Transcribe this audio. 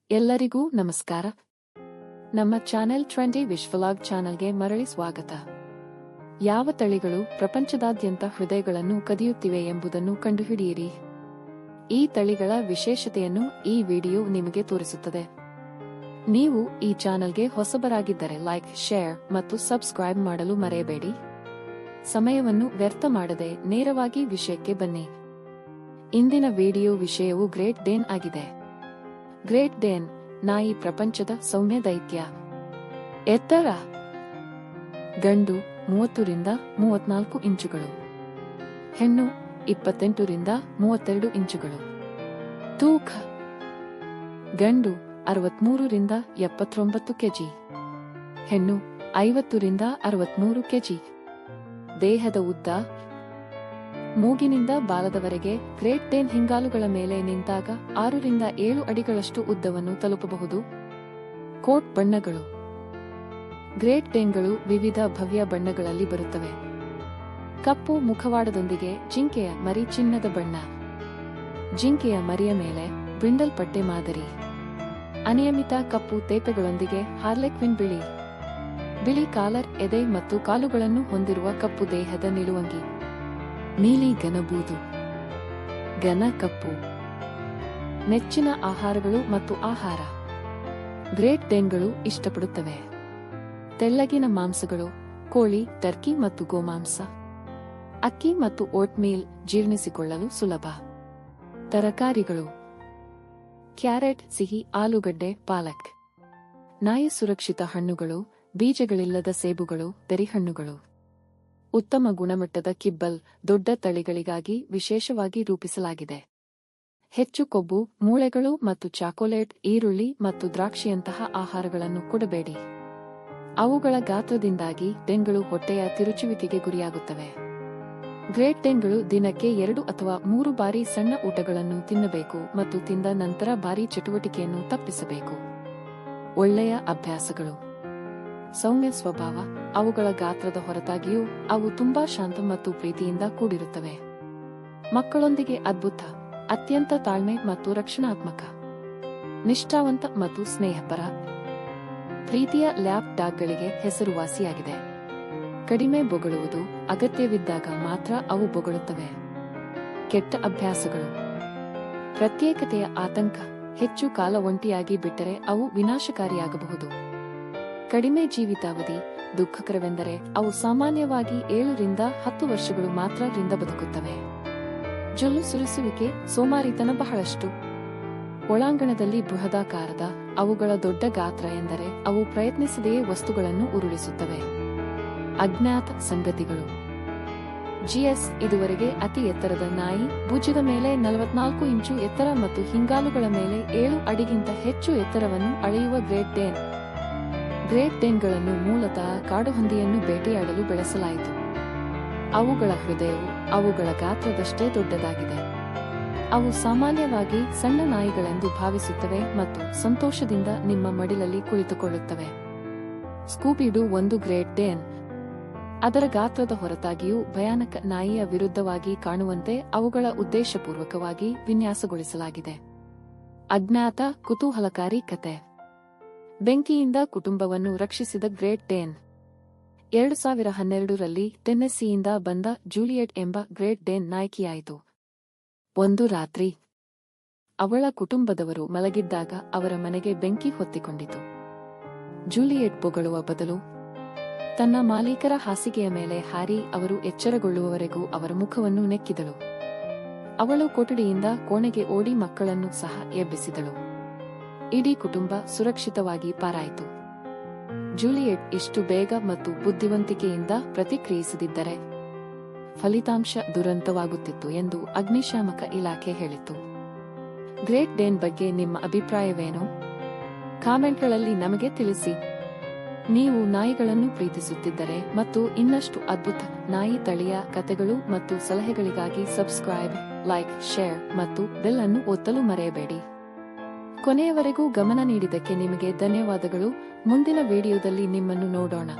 ಎಲ್ಲರಿಗೂ ನಮಸ್ಕಾರ. ನಮ್ಮ ಚಾನೆಲ್ ಟ್ರೆಂಡಿ ವಿಶ್ವಲಾಗ್ ಚಾನೆಲ್ಗೆ ಮರಳಿ ಸ್ವಾಗತ. ಯಾವ ತಳಿಗಳು ಪ್ರಪಂಚದಾದ್ಯಂತ ಹೃದಯಗಳನ್ನು ಕದಿಯುತ್ತಿವೆ ಎಂಬುದನ್ನು ಕಂಡುಹಿಡಿಯಿರಿ. ಈ ತಳಿಗಳ ವಿಶೇಷತೆಯನ್ನು ಈ ವಿಡಿಯೋ ನಿಮಗೆ ತೋರಿಸುತ್ತದೆ. ನೀವು ಈ ಚಾನೆಲ್ಗೆ ಹೊಸಬರಾಗಿದ್ದರೆ ಲೈಕ್, ಶೇರ್ ಮತ್ತು ಸಬ್ಸ್ಕ್ರೈಬ್ ಮಾಡಲು ಮರೆಯಬೇಡಿ. ಸಮಯವನ್ನು ವ್ಯರ್ಥ ಮಾಡದೆ ನೇರವಾಗಿ ವಿಷಯಕ್ಕೆ ಬನ್ನಿ. ಇಂದಿನ ವಿಡಿಯೋ ವಿಷಯವು ಗ್ರೇಟ್ ಡೇನ್ ಆಗಿದೆ. ಗ್ರೇಟ್ ಡೇನ್ ನಾಯಿ ಪ್ರಪಂಚದ ಸೌಮ್ಯ ದೈತ್ಯ. ಎತ್ತರ ಗಂಡು 30 ರಿಂದ 34 ಇಂಚುಗಳು, ಹೆಣ್ಣು 28 ರಿಂದ 32 ಇಂಚುಗಳು. ತೂಕ ಗಂಡು 63 ರಿಂದ 79 ಕೆಜಿ, ಹೆಣ್ಣು 50 ರಿಂದ 63 ಕೆಜಿ. ದೇಹದ ಉದ್ದ ಮೂಗಿನಿಂದ ಬಾಲದವರೆಗೆ ಗ್ರೇಟ್ ಡೇನ್ ಹಿಂಗಾಲುಗಳ ಮೇಲೆ ನಿಂತಾಗ 6 ರಿಂದ 7 ಅಡಿಗಳಷ್ಟು ಉದ್ದವನ್ನು ತಲುಪಬಹುದು. ಕೋಟ್ ಬಣ್ಣಗಳು ಗ್ರೇಟ್ ಡೇನ್ಗಳು ವಿವಿಧ ಭವ್ಯ ಬಣ್ಣಗಳಲ್ಲಿ ಬರುತ್ತವೆ. ಕಪ್ಪು ಮುಖವಾಡದೊಂದಿಗೆ ಜಿಂಕೆಯ ಮರಿ ಚಿನ್ನದ ಬಣ್ಣ, ಜಿಂಕೆಯ ಮರಿಯ ಮೇಲೆ ಬ್ರಿಂಡಲ್ ಪಟ್ಟೆ ಮಾದರಿ, ಅನಿಯಮಿತ ಕಪ್ಪು ತೇಪೆಗಳೊಂದಿಗೆ ಹಾರ್ಲೆಕ್ವಿನ್ ಬಿಳಿ, ಬಿಳಿ ಕಾಲರ್, ಎದೆ ಮತ್ತು ಕಾಲುಗಳನ್ನು ಹೊಂದಿರುವ ಕಪ್ಪು ದೇಹದ ನಿಲುವಂಗಿ, ನೀಲಿ ಘನಬೂದು, ಘನ ಕಪ್ಪು. ನೆಚ್ಚಿನ ಆಹಾರಗಳು ಮತ್ತು ಆಹಾರ. ಗ್ರೇಟ್ ಡೇನ್ಗಳು ಇಷ್ಟಪಡುತ್ತವೆ ತೆಳ್ಳಗಿನ ಮಾಂಸಗಳು, ಕೋಳಿ, ಟರ್ಕಿ ಮತ್ತು ಗೋಮಾಂಸ, ಅಕ್ಕಿ ಮತ್ತು ಓಟ್ಮೀಲ್, ಜೀರ್ಣಿಸಿಕೊಳ್ಳಲು ಸುಲಭ. ತರಕಾರಿಗಳು ಕ್ಯಾರೆಟ್, ಸಿಹಿ ಆಲೂಗಡ್ಡೆ, ಪಾಲಕ್. ನಾಯಿ ಸುರಕ್ಷಿತ ಹಣ್ಣುಗಳು, ಬೀಜಗಳಿಲ್ಲದ ಸೇಬುಗಳು, ಬೆರಿಹಣ್ಣುಗಳು. ಉತ್ತಮ ಗುಣಮಟ್ಟದ ಕಿಬ್ಬಲ್ ದೊಡ್ಡ ತಳಿಗಳಿಗಾಗಿ ವಿಶೇಷವಾಗಿ ರೂಪಿಸಲಾಗಿದೆ. ಹೆಚ್ಚು ಕೊಬ್ಬು, ಮೂಳೆಗಳು ಮತ್ತು ಚಾಕೊಲೇಟ್, ಈರುಳ್ಳಿ ಮತ್ತು ದ್ರಾಕ್ಷಿಯಂತಹ ಆಹಾರಗಳನ್ನು ಕೊಡಬೇಡಿ. ಅವುಗಳ ಗಾತ್ರದಿಂದಾಗಿ ಡೇನ್ಗಳು ಹೊಟ್ಟೆಯ ತಿರುಚುವಿಕೆಗೆ ಗುರಿಯಾಗುತ್ತವೆ. ಗ್ರೇಟ್ ಡೇನ್ಗಳು ದಿನಕ್ಕೆ 2 ಅಥವಾ 3 ಬಾರಿ ಸಣ್ಣ ಊಟಗಳನ್ನು ತಿನ್ನಬೇಕು ಮತ್ತು ತಿಂದ ನಂತರ ಭಾರೀ ಚಟುವಟಿಕೆಯನ್ನು ತಪ್ಪಿಸಬೇಕು. ಒಳ್ಳೆಯ ಅಭ್ಯಾಸಗಳು. ಸೌಮ್ಯ ಸ್ವಭಾವ. ಅವುಗಳ ಗಾತ್ರದ ಹೊರತಾಗಿಯೂ ಅವು ತುಂಬಾ ಶಾಂತ ಮತ್ತು ಪ್ರೀತಿಯಿಂದ ಕೂಡಿರುತ್ತವೆ. ಮಕ್ಕಳೊಂದಿಗೆ ಅದ್ಭುತ, ಅತ್ಯಂತ ತಾಳ್ಮೆ ಮತ್ತು ರಕ್ಷಣಾತ್ಮಕ, ನಿಷ್ಠಾವಂತ ಮತ್ತು ಸ್ನೇಹಪರ. ಪ್ರೀತಿಯ ಲ್ಯಾಪ್ ಡಾಗ್ಗಳಿಗೆ ಹೆಸರುವಾಸಿಯಾಗಿದೆ. ಕಡಿಮೆ ಬೊಗಳುವುದು, ಅಗತ್ಯವಿದ್ದಾಗ ಮಾತ್ರ ಅವು ಬೊಗಳುತ್ತವೆ. ಕೆಟ್ಟ ಅಭ್ಯಾಸಗಳು. ಪ್ರತ್ಯೇಕತೆಯ ಆತಂಕ. ಹೆಚ್ಚು ಕಾಲ ಒಂಟಿಯಾಗಿ ಬಿಟ್ಟರೆ ಅವು ವಿನಾಶಕಾರಿಯಾಗಬಹುದು. ಕಡಿಮೆ ಜೀವಿತಾವಧಿ. ದುಃಖಕರವೆಂದರೆ ಅವು ಸಾಮಾನ್ಯವಾಗಿ 7 ರಿಂದ 10 ವರ್ಷಗಳು ಮಾತ್ರ ರಿಂದ ಬದುಕುತ್ತವೆ. ಜೊಲ್ಲು ಸುರಿಸುವಿಕೆ, ಸೋಮಾರಿತನ ಬಹಳಷ್ಟು. ಒಳಾಂಗಣದಲ್ಲಿ ಬೃಹದಾಕಾರದ. ಅವುಗಳ ದೊಡ್ಡ ಗಾತ್ರ ಎಂದರೆ ಅವು ಪ್ರಯತ್ನಿಸದೆಯೇ ವಸ್ತುಗಳನ್ನು ಉರುಳಿಸುತ್ತವೆ. ಅಜ್ಞಾತ ಸಂಗತಿಗಳು. ಜಿಎಸ್ ಇದುವರೆಗೆ ಅತಿ ಎತ್ತರದ ನಾಯಿ. ಭುಜದ ಮೇಲೆ 44 ಇಂಚು ಎತ್ತರ ಮತ್ತು ಹಿಂಗಾಲುಗಳ ಮೇಲೆ 7 ಅಡಿಗಿಂತ ಹೆಚ್ಚು ಎತ್ತರವನ್ನು ಅಳೆಯುವ ಗ್ರೇಟ್ ಡೇನ್. ಗ್ರೇಟ್ ಡೇನ್ಗಳನ್ನು ಮೂಲತಃ ಕಾಡುಹಂದಿಯನ್ನು ಬೇಟೆಯಾಡಲು ಬೆಳೆಸಲಾಯಿತು. ಅವುಗಳ ಹೃದಯವು ಅವುಗಳ ಗಾತ್ರದಷ್ಟೇ ದೊಡ್ಡದಾಗಿದೆ. ಅವು ಸಾಮಾನ್ಯವಾಗಿ ಸಣ್ಣ ನಾಯಿಗಳೆಂದು ಭಾವಿಸುತ್ತವೆ ಮತ್ತು ಸಂತೋಷದಿಂದ ನಿಮ್ಮ ಮಡಿಲಲ್ಲಿ ಕುಳಿತುಕೊಳ್ಳುತ್ತವೆ. ಸ್ಕೂಬಿಡು ಒಂದು ಗ್ರೇಟ್ ಡೇನ್. ಅದರ ಗಾತ್ರದ ಹೊರತಾಗಿಯೂ ಭಯಾನಕ ನಾಯಿಯ ವಿರುದ್ಧವಾಗಿ ಕಾಣುವಂತೆ ಅವುಗಳ ಉದ್ದೇಶಪೂರ್ವಕವಾಗಿ ವಿನ್ಯಾಸಗೊಳಿಸಲಾಗಿದೆ. ಅಜ್ಞಾತ, ಕುತೂಹಲಕಾರಿ ಕತೆ. ಬೆಂಕಿಯಿಂದ ಕುಟುಂಬವನ್ನು ರಕ್ಷಿಸಿದ ಗ್ರೇಟ್ ಡೇನ್. 2012ರಲ್ಲಿ ಟೆನ್ನೆಸ್ಸಿಯಿಂದ ಬಂದ ಜೂಲಿಯೆಟ್ ಎಂಬ ಗ್ರೇಟ್ ಡೇನ್ ನಾಯಕಿಯಾಯಿತು. ಒಂದು ರಾತ್ರಿ ಅವಳ ಕುಟುಂಬದವರು ಮಲಗಿದ್ದಾಗ ಅವರ ಮನೆಗೆ ಬೆಂಕಿ ಹೊತ್ತಿಕೊಂಡಿತು. ಜೂಲಿಯೆಟ್ ಬೊಗಳುವ ಬದಲು ತನ್ನ ಮಾಲೀಕರ ಹಾಸಿಗೆಯ ಮೇಲೆ ಹಾರಿ ಅವರು ಎಚ್ಚರಗೊಳ್ಳುವವರೆಗೂ ಅವರ ಮುಖವನ್ನು ನೆಕ್ಕಿದಳು. ಅವಳು ಕೊಠಡಿಯಿಂದ ಕೋಣೆಗೆ ಓಡಿ ಮಕ್ಕಳನ್ನು ಸಹ ಎಬ್ಬಿಸಿದಳು. ಇಡೀ ಕುಟುಂಬ ಸುರಕ್ಷಿತವಾಗಿ ಪಾರಾಯಿತು. ಜೂಲಿಯೆಟ್ ಇಷ್ಟು ಬೇಗ ಮತ್ತು ಬುದ್ಧಿವಂತಿಕೆಯಿಂದ ಪ್ರತಿಕ್ರಿಯಿಸದಿದ್ದರೆ ಫಲಿತಾಂಶ ದುರಂತವಾಗುತ್ತಿತ್ತು ಎಂದು ಅಗ್ನಿಶಾಮಕ ಇಲಾಖೆ ಹೇಳಿತು. ಗ್ರೇಟ್ ಡೇನ್ ಬಗ್ಗೆ ನಿಮ್ಮ ಅಭಿಪ್ರಾಯವೇನು? ಕಾಮೆಂಟ್ಗಳಲ್ಲಿ ನಮಗೆ ತಿಳಿಸಿ. ನೀವು ನಾಯಿಗಳನ್ನು ಪ್ರೀತಿಸುತ್ತಿದ್ದರೆ ಮತ್ತು ಇನ್ನಷ್ಟು ಅದ್ಭುತ ನಾಯಿ ತಳಿಯ ಕತೆಗಳು ಮತ್ತು ಸಲಹೆಗಳಿಗಾಗಿ ಸಬ್ಸ್ಕ್ರೈಬ್, ಲೈಕ್, ಶೇರ್ ಮತ್ತು ಬೆಲ್ ಅನ್ನು ಒತ್ತಲು ಮರೆಯಬೇಡಿ. ಕೊನೆಯವರೆಗೂ ಗಮನ ನೀಡಿದ್ದಕ್ಕೆ ನಿಮಗೆ ಧನ್ಯವಾದಗಳು. ಮುಂದಿನ ವಿಡಿಯೋದಲ್ಲಿ ನಿಮ್ಮನ್ನು ನೋಡೋಣ.